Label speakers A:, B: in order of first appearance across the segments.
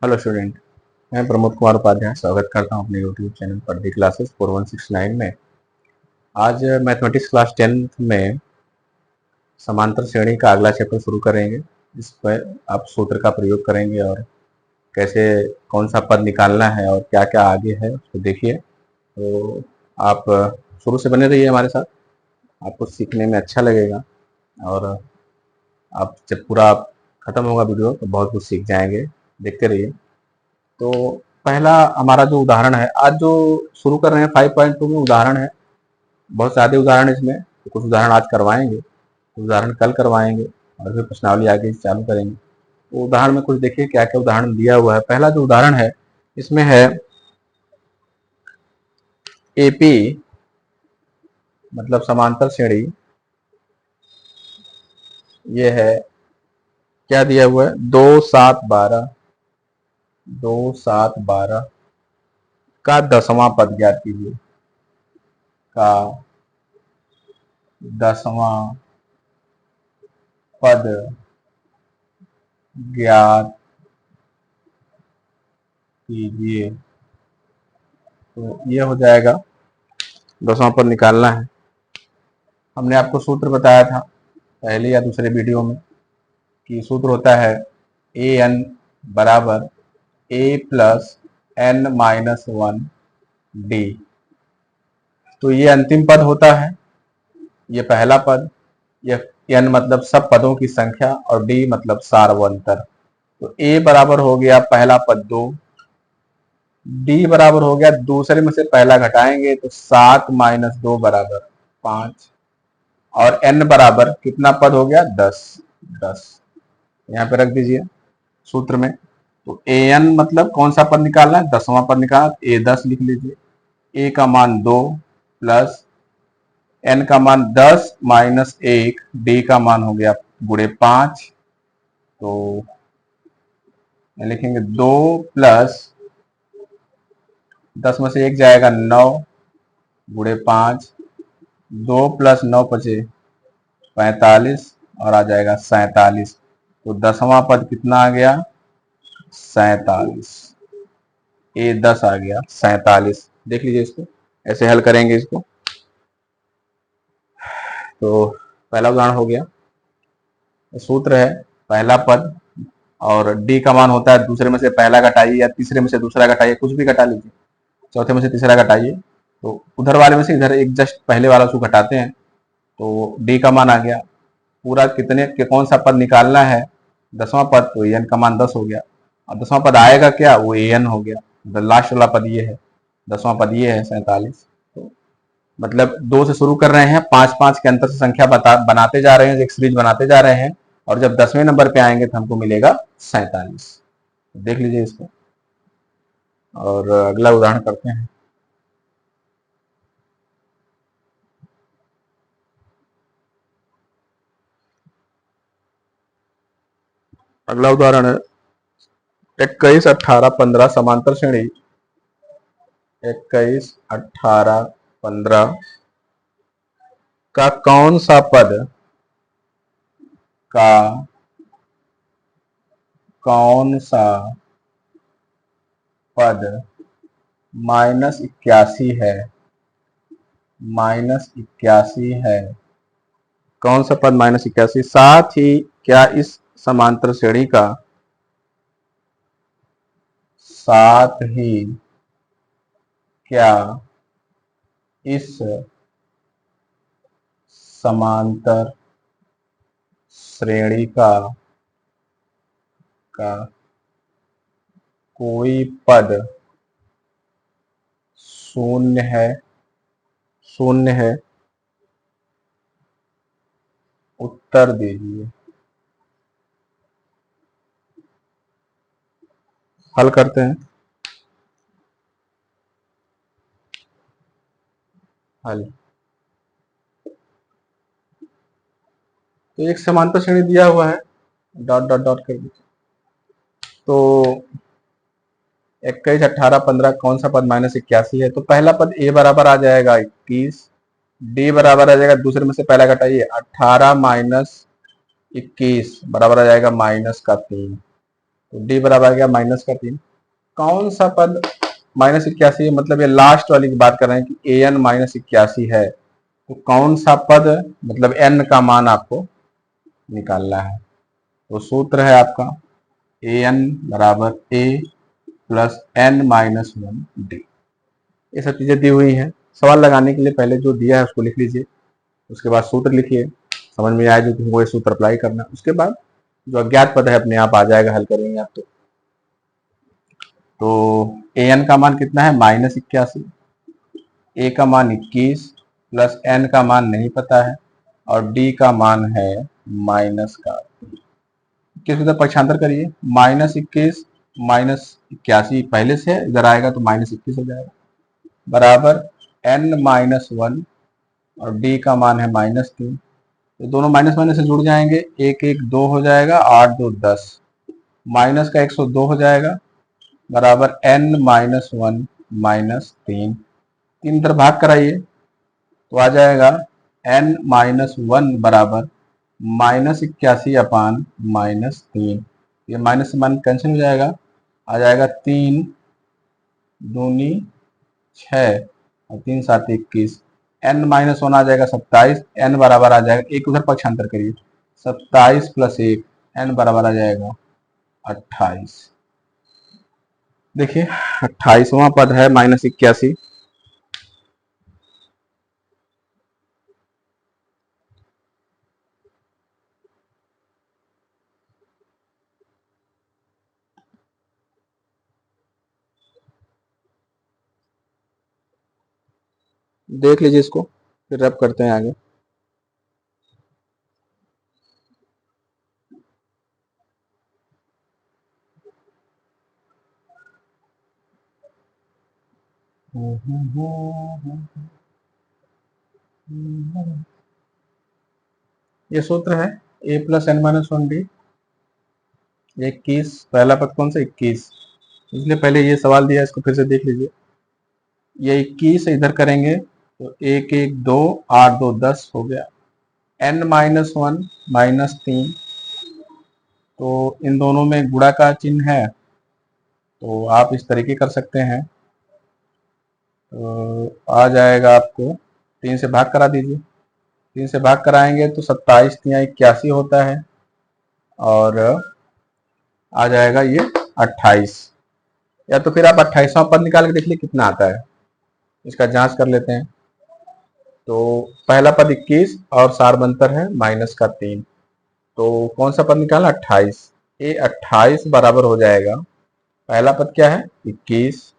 A: Hello student. मैं प्रमोद कुमार उपाध्याय स्वागत करता हूं अपने यूट्यूब चैनल पढ़ती क्लासेस 4169 में। आज मैथमेटिक्स क्लास 10th में समांतर श्रेणी का अगला चैप्टर शुरू करेंगे। इस पर आप सूत्र का प्रयोग करेंगे और कैसे कौन सा पद निकालना है और क्या क्या आगे है उसको देखिए। तो आप शुरू से बने रहिए हमारे साथ, आपको सीखने में अच्छा लगेगा और आप जब पूरा खत्म होगा वीडियो तो बहुत कुछ सीख जाएंगे। देखते रहिए। तो पहला हमारा जो उदाहरण है, आज जो शुरू कर रहे हैं 5.2 में उदाहरण है। बहुत सारे उदाहरण इसमें, तो कुछ उदाहरण आज करवाएंगे, कुछ उदाहरण कल करवाएंगे और फिर प्रश्नावली आगे चालू करेंगे। तो उदाहरण में कुछ देखिए क्या क्या उदाहरण दिया हुआ है। पहला जो उदाहरण है इसमें है एपी मतलब समांतर श्रेणी। ये है क्या दिया हुआ है, 2 7 12 का 10वां पद ज्ञात कीजिए। का 10वां पद ज्ञात कीजिए। तो ये हो जाएगा, 10वां पद निकालना है। हमने आपको सूत्र बताया था पहले या दूसरे वीडियो में कि सूत्र होता है ए एन बराबर ए प्लस एन माइनस 1 डी। तो ये अंतिम पद होता है, ये पहला पद, ये एन मतलब सब पदों की संख्या और डी मतलब सार्वंतर। तो ए बराबर हो गया पहला पद 2, डी बराबर हो गया दूसरे में से पहला घटाएंगे तो 7 माइनस 2 बराबर 5 और n बराबर कितना पद हो गया 10। यहाँ पे रख दीजिए सूत्र में। तो ए एन मतलब कौन सा पद निकालना है, 10वां पद निकालना। ए 10 लिख लीजिए, ए का मान 2 प्लस एन का मान 10 माइनस 1, डी का मान हो गया गुणे 5। तो लिखेंगे 2 प्लस 10 में से 1 जाएगा 9 गुणे 5, 2 प्लस 9 बचे 45 और आ जाएगा 47। तो 10वां पद कितना आ गया 47। ए 10 आ गया 47। देख लीजिए इसको, ऐसे हल करेंगे इसको। तो पहला उदाहरण हो गया। सूत्र है पहला पद और डी का मान होता है दूसरे में से पहला घटाइए या तीसरे में से दूसरा घटाइए, कुछ भी घटा लीजिए। चौथे में से तीसरा घटाइए तो उधर वाले में से इधर एक जस्ट पहले वाला उसको घटाते हैं तो डी का मान आ गया। पूरा कितने के कौन सा पद निकालना है, 10वां पद, तो एन का मान 10 हो गया। और 10वां पद आएगा क्या, वो एन हो गया। लास्ट वाला पद ये है, 10वां पद ये है 47। तो मतलब 2 से शुरू कर रहे हैं, 5 5 के अंतर से संख्या बनाते जा रहे हैं, एक सीरीज बनाते जा रहे हैं और जब 10वें नंबर पे आएंगे तो हमको मिलेगा 47। देख लीजिए इसको और अगला उदाहरण करते हैं। अगला उदाहरण है 21 18 15 समांतर श्रेणी। 21 18 15 का कौन सा पद का कौन सा पद -81 है, -81 है। कौन सा पद -81, साथ ही क्या इस समांतर श्रेणी का, साथ ही क्या इस समांतर श्रेणी का कोई पद शून्य है, शून्य है। उत्तर दीजिए। हल करते हैं। हल तो एक समांतर श्रेणी दिया हुआ है, डॉट डॉट डॉट कर दीजिए। तो 21 18 15 कौन सा पद -81 है, तो पहला पद ए बराबर आ जाएगा 21, डी बराबर आ जाएगा दूसरे में से पहला घटाइए 18 माइनस 21 बराबर आ जाएगा -3। तो डी बराबर आ गया -3। कौन सा पद -81 है, मतलब ये लास्ट वाली की बात कर रहे हैं कि an -81 है, तो कौन सा पद मतलब n का मान आपको निकालना है। तो सूत्र है आपका an बराबर a प्लस n-1 d। ये सब चीजें दी हुई हैं। सवाल लगाने के लिए पहले जो दिया है उसको लिख लीजिए, उसके बाद सूत्र लिखिए, समझ में आए जो तुमको ये सूत्र अप्लाई करना है। उसके बाद जो अज्ञात पद है अपने आप आ जाएगा, हल करेंगे आप तो an का मान कितना है -81, a का मान 21 प्लस n का मान नहीं पता है और d का मान है -21 उधर पक्षांतर करिए, -21 -81 पहले से इधर आएगा तो -21 हो जाएगा, बराबर n-1 और d का मान है -3। तो दोनों माइनस माइनस से जुड़ जाएंगे, 1 1 2 हो जाएगा, 8 2 10, माइनस का 102 हो जाएगा, बराबर n-1 -3। 3 इधर भाग कराइए तो आ जाएगा n-1 बराबर -81 अपान -3। ये माइनस से माइनस कैंसिल हो जाएगा, आ जाएगा 3 दूनी 6 और 3 7 21, n-1 आ जाएगा 27, n बराबर आ जाएगा, एक उधर पक्षांतर करिए, 27 प्लस 1, n बराबर आ जाएगा 28। देखिए 28वां पद है -81। देख लीजिए इसको, फिर रब करते हैं आगे। ये सूत्र है a प्लस n-1d। 21 पहला पद कौन सा 21, इसलिए पहले ये सवाल दिया, इसको फिर से देख लीजिए। ये 21 इधर करेंगे तो 1 1 2 8 2 10 हो गया, n-1 -3, तो इन दोनों में गुणा का चिन्ह है तो आप इस तरीके कर सकते हैं। तो आ जाएगा आपको 3 से भाग करा दीजिए, 3 से भाग कराएंगे तो 27 3 81 होता है और आ जाएगा ये 28। या तो फिर आप 28वां पद निकाल के देख लीजिए कितना आता है, इसका जांच कर लेते हैं। तो पहला पद 21 और सारबंतर है -3, तो कौन सा पद निकाला 28, ये 28 बराबर हो जाएगा, पहला पद क्या है 21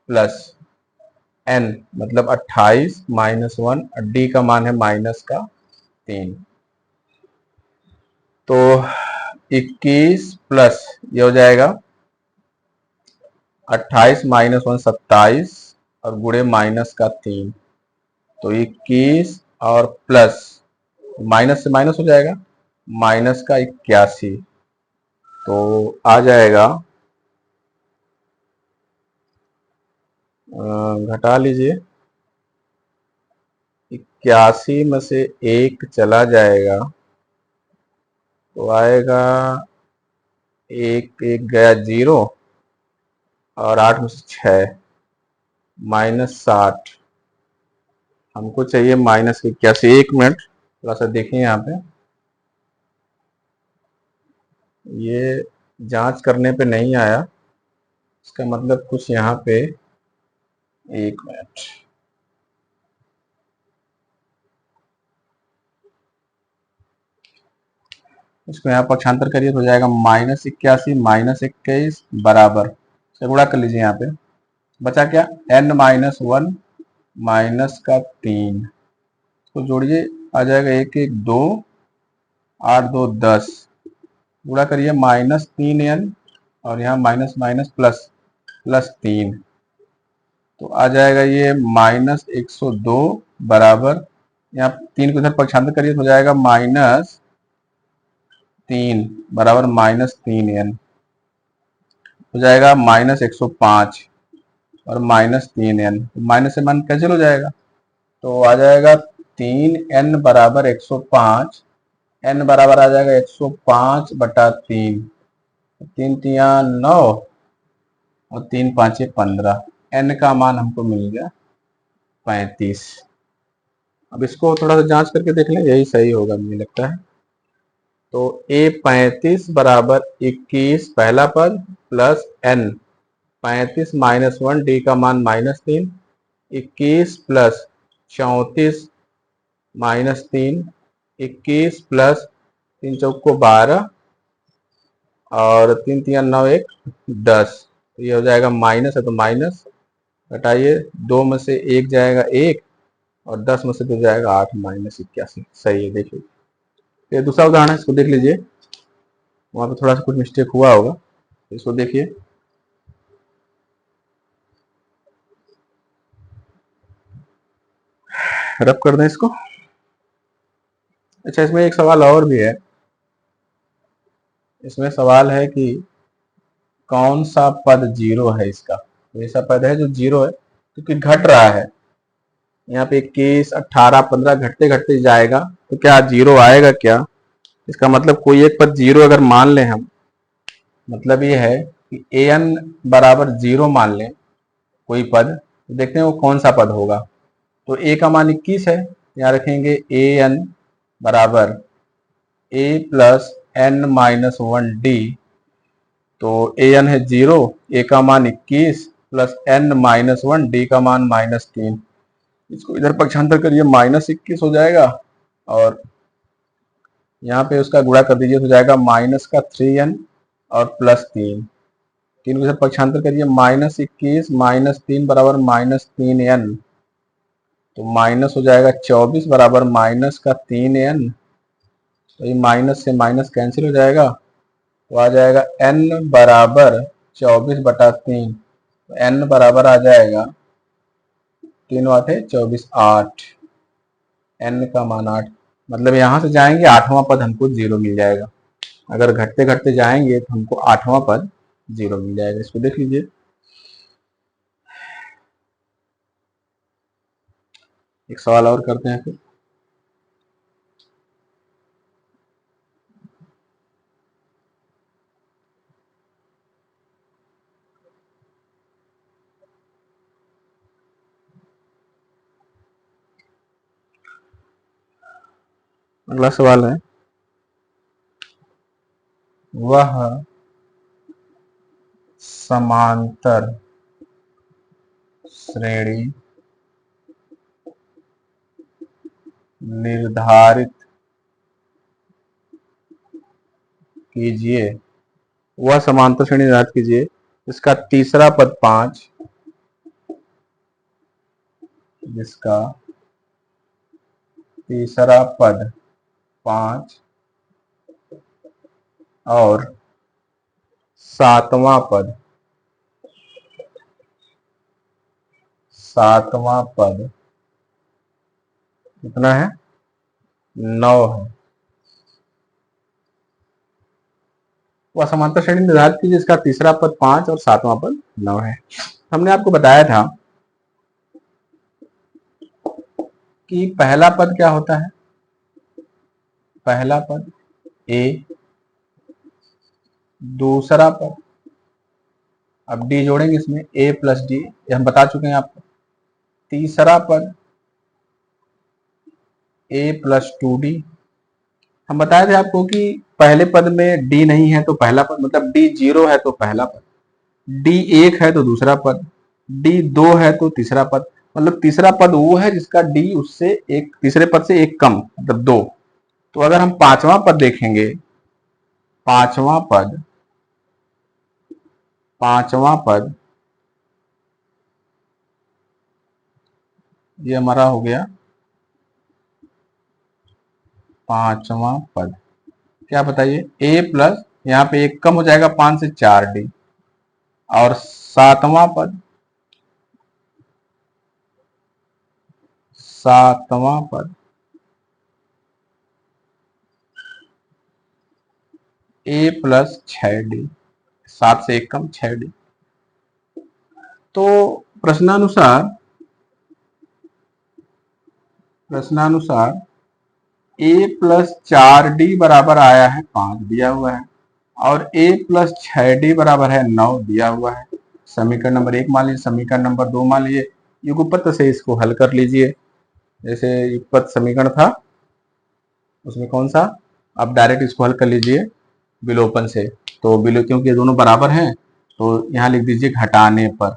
A: प्लस n मतलब 28 -1, d का मान है -3, तो 21 प्लस ये हो जाएगा 28 -1 27 और गुणे -3, तो 21 और प्लस माइनस से माइनस हो जाएगा -81, तो आ जाएगा घटा लीजिए, 81 में से 1 चला जाएगा तो आएगा 1 1 गया 0 और 8 में से 6 -60, हमको चाहिए -81। 1 मिनट थोड़ा सा देखिए यहाँ पे, ये जांच करने पे नहीं आया, इसका मतलब कुछ यहाँ पे, 1 मिनट, इसको यहाँ पक्षांतर करिए तो हो जाएगा -81 -21 बराबर, से गुणा कर लीजिए, यहाँ पे बचा क्या n-1 -3, तो जोड़िए आ जाएगा 1 1 2 8 2 10, गुणा करिए -3n और यहाँ माइनस माइनस प्लस +3, तो आ जाएगा ये -102 बराबर, यहाँ 3 को इधर पक्षांतर करिए तो हो जाएगा -3 बराबर -3n, हो जाएगा -105 और -3n, माइनस से मान कैंसिल हो जाएगा, तो आ जाएगा 3n बराबर 105, n बराबर आ जाएगा 105/3, 3 तिया 9 और 3 पाँचे 15। n का मान हमको मिल गया 35। अब इसको थोड़ा सा जांच करके देख लें, यही सही होगा मुझे लगता है। तो a 35 बराबर 21 पहला पद प्लस n 35 माइनस 1 d का मान -3, 21 प्लस 34 -3, 21 प्लस 3 चौको 12 और 3 तिया 9 1 10। तो ये हो जाएगा माइनस है तो माइनस, घटाइए 2 में से 1 जाएगा 1 और 10 में से 2 जाएगा 8 -81। सही है। देखिए ये दूसरा उदाहरण है, इसको देख लीजिए। वहाँ पे थोड़ा सा कुछ मिस्टेक हुआ होगा, इसको देखिए। रब कर दें इसको। अच्छा, इसमें एक सवाल और भी है। इसमें सवाल है कि कौन सा पद जीरो है इसका। तो ऐसा पद है जो जीरो है क्योंकि घट रहा है। यहाँ पे 21 18 15 घटते घटते जाएगा, तो क्या जीरो आएगा क्या? इसका मतलब कोई एक पद जीरो अगर मान लें हम, मतलब ये है कि ए एन बराबर जीरो मान लें कोई पद, तो देखते हैं वो कौन सा पद होगा। तो ए का मान 21 है, यहाँ रखेंगे ए एन बराबर ए प्लस एन माइनस 1 डी। तो ए एन है 0, ए का मान 21 प्लस एन -1 डी का मान -3। इसको इधर पक्षांतर करिए, -21 हो जाएगा और यहाँ पे उसका गुणा कर दीजिए तो जाएगा माइनस का 3n और +3। तीन को इधर पक्षांतर करिए, -21 -3 बराबर -3n। तो माइनस हो जाएगा 24 बराबर माइनस का 3n। तो ये माइनस से माइनस कैंसिल हो जाएगा, तो आ जाएगा n बराबर 24/3। तो n बराबर आ जाएगा 3 आठे 24 8, n का मान 8। मतलब यहाँ से जाएंगे 8वां पद हमको 0 मिल जाएगा। अगर घटते घटते जाएंगे तो हमको 8वां पद 0 मिल जाएगा। इसको देख लीजिए। एक सवाल और करते हैं फिर। अगला सवाल है, वह समांतर श्रेणी निर्धारित कीजिए। वह समांतर श्रेणी निर्धारित कीजिए जिसका तीसरा पद 5, जिसका तीसरा पद 5 और सातवां पद कितना है? 9 है। वह समांतर श्रेणी निर्धारित कीजिए जिसका तीसरा पद 5 और सातवां पद 9 है। हमने आपको बताया था कि पहला पद क्या होता है? पहला पद ए, दूसरा पद, अब डी जोड़ेंगे इसमें, ए प्लस डी, ये हम बता चुके हैं आपको। तीसरा पद ए प्लस 2d। हम बताए थे आपको कि पहले पद में डी नहीं है तो पहला पद, मतलब डी 0 है तो पहला पद, डी 1 है तो दूसरा पद, डी 2 है तो तीसरा पद। मतलब तीसरा पद वो है जिसका डी उससे एक, तीसरे पद से एक कम, मतलब 2। तो अगर हम पांचवा पद देखेंगे, पांचवा पद, पांचवा पद ये हमारा हो गया पांचवा पद। क्या बताइए? ए प्लस, यहाँ पे एक कम हो जाएगा 5 से 4d, और सातवां पद, सातवां पद ए प्लस 6d, 7 से एक कम 6d। तो प्रश्नानुसार, प्रश्नानुसार ए प्लस 4d बराबर आया है 5 दिया हुआ है। और a प्लस 6d बराबर है 9 दिया हुआ है। समीकरण नंबर 1 मान लीजिए, समीकरण नंबर 2 मान लीजिए। युगपत से इसको हल कर लीजिए। जैसे युगपत समीकरण था उसमें कौन सा, आप डायरेक्ट इसको हल कर लीजिए विलोपन से। तो क्योंकि ये दोनों बराबर हैं तो यहाँ लिख दीजिए घटाने पर,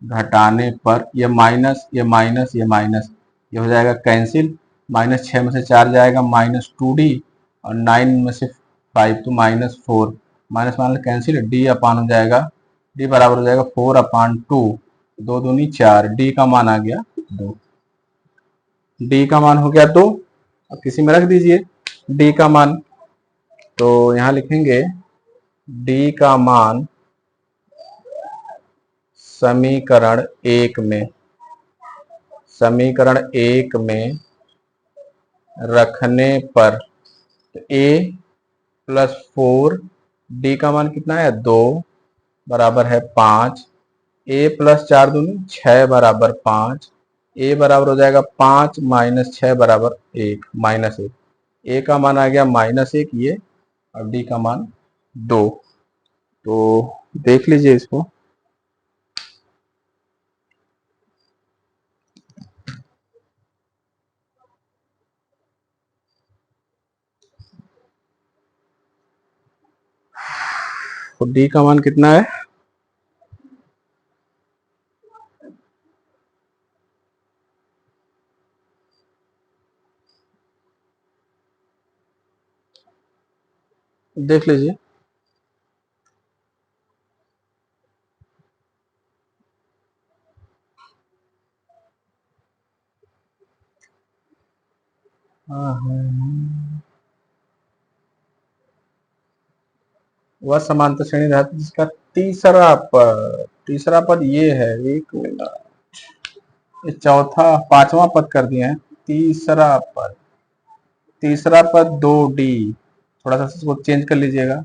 A: घटाने पर ये माइनस ये माइनस ये माइनस ये हो जाएगा कैंसिल। -6 में से 4 जाएगा -2d, और 9 में से 5 तो -4, माइनस माइनस कैंसिल, डी अपान हो जाएगा, डी बराबर हो जाएगा 4/2, 2 दूनी 4, डी का मान आ गया 2। डी का मान हो गया 2। अब किसी में रख दीजिए डी का मान। तो यहाँ लिखेंगे डी का मान समीकरण 1 में, समीकरण 1 में रखने पर a प्लस 4, डी का मान कितना है 2 बराबर है 5, a प्लस 4 दूनी 6 बराबर 5, a बराबर हो जाएगा 5 माइनस 6 बराबर 1, -1। a का मान आ गया -1 ये, और d का मान 2। तो देख लीजिए इसको। तो d का मान कितना है, देख लीजिए। वह समांतर श्रेणी धातु जिसका तीसरा पद ये है, एक मिनट, ये चौथा पांचवा पद कर दिए हैं। तीसरा पद 2d, थोड़ा सा इसको चेंज कर लीजिएगा।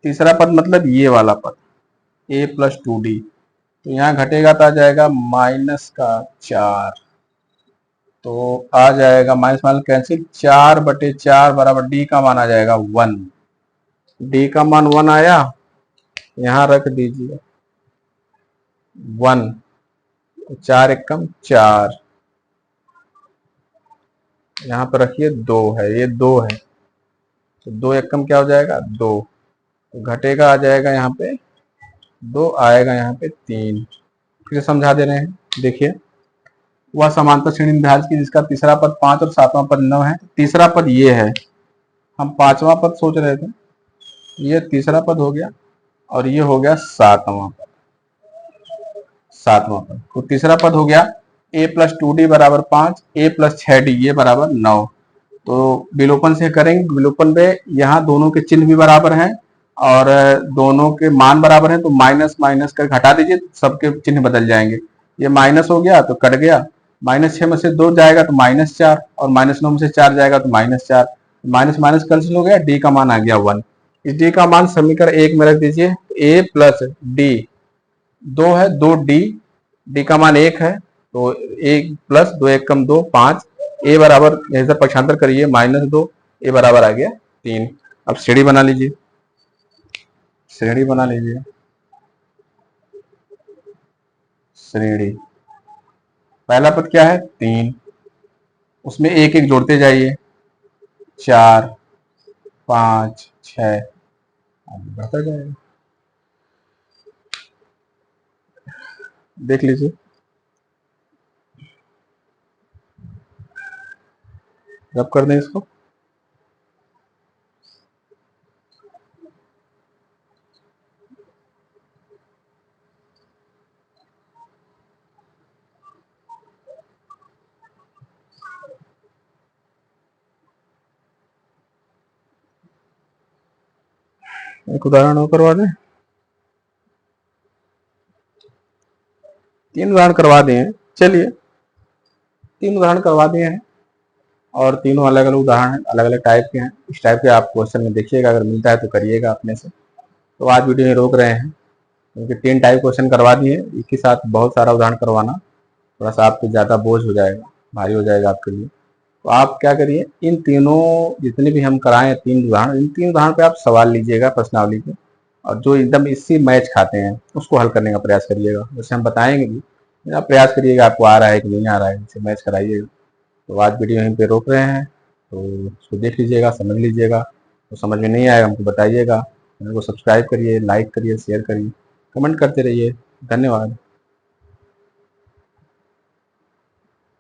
A: तीसरा पद मतलब ये वाला पद a प्लस 2d, तो यहाँ घटेगा तो आ जाएगा -4, तो आ जाएगा माइनस माइनस कैंसिल, 4/4 बराबर डी का मान आ जाएगा 1। डी का मान 1 आया, यहाँ रख दीजिए 1, 4 एकम 4, यहाँ पर रखिए 2 है, ये 2 है, तो 2 एकम क्या हो जाएगा 2, तो घटेगा आ जाएगा यहाँ पे 2, आएगा यहाँ पे 3। फिर समझा दे रहे हैं, देखिए। वह समांतर श्रेणी निर्धारित की जिसका तीसरा पद 5 और सातवां पद 9 है। तीसरा पद ये है, हम पांचवा पद सोच रहे थे, ये तीसरा पद हो गया, और ये हो गया सातवां पद। तो तीसरा पद हो गया a प्लस 2d बराबर 5, a प्लस 6d ये बराबर 9। तो विलोपन से करेंगे, विलोपन पे यहाँ दोनों के चिन्ह भी बराबर हैं और दोनों के मान बराबर हैं, तो माइनस माइनस कर घटा दीजिए, सबके चिन्ह बदल जाएंगे। ये माइनस हो गया तो कट गया, -6 में से 2 जाएगा तो -4, और -9 में से 4 जाएगा तो -4, माइनस माइनस कैंसिल हो गया, डी का मान आ गया 1। इस डी का मान समीकरण 1 में रख दीजिए। a प्लस डी 2 है, 2d, डी का मान 1 है, तो 1 प्लस 2 1 कम 2 5, ए बराबर ऐसा पक्षांतर करिए -2, ए बराबर आ गया 3। अब श्रेणी बना लीजिए, श्रेणी बना लीजिए, श्रेणी। पहला पद क्या है 3, उसमें 1 1 जोड़ते जाइए, 4 5 6, बढ़ता जाएगा। देख लीजिए, रब कर दें इसको। एक उदाहरण और करवा दें, 3 उदाहरण करवा दिए हैं। चलिए 3 उदाहरण करवा दिए हैं, और तीनों अलग अलग उदाहरण हैं, अलग अलग टाइप के हैं। इस टाइप के आप क्वेश्चन में देखिएगा, अगर मिलता है तो करिएगा अपने से। तो आज वीडियो में रोक रहे हैं क्योंकि 3 टाइप क्वेश्चन करवा दिए, एक ही साथ बहुत सारा उदाहरण करवाना थोड़ा सा आपको ज़्यादा बोझ हो जाएगा, भारी हो जाएगा आपके लिए। तो आप क्या करिए, इन तीनों जितने भी हम कराएं 3 उदाहरण, इन 3 उदाहरण पे आप सवाल लीजिएगा प्रश्नावली के, और जो एकदम इसी मैच खाते हैं उसको हल करने का प्रयास करिएगा। जैसे हम बताएंगे भी, आप प्रयास करिएगा आपको आ रहा है कि नहीं आ रहा है, इसे मैच कराइएगा। तो आज वीडियो यहीं पे रोक रहे हैं, तो उसको देख लीजिएगा, समझ लीजिएगा। तो समझ में नहीं आएगा हमको बताइएगा। चैनल को सब्सक्राइब करिए, लाइक करिए, शेयर करिए, कमेंट करते रहिए। धन्यवाद।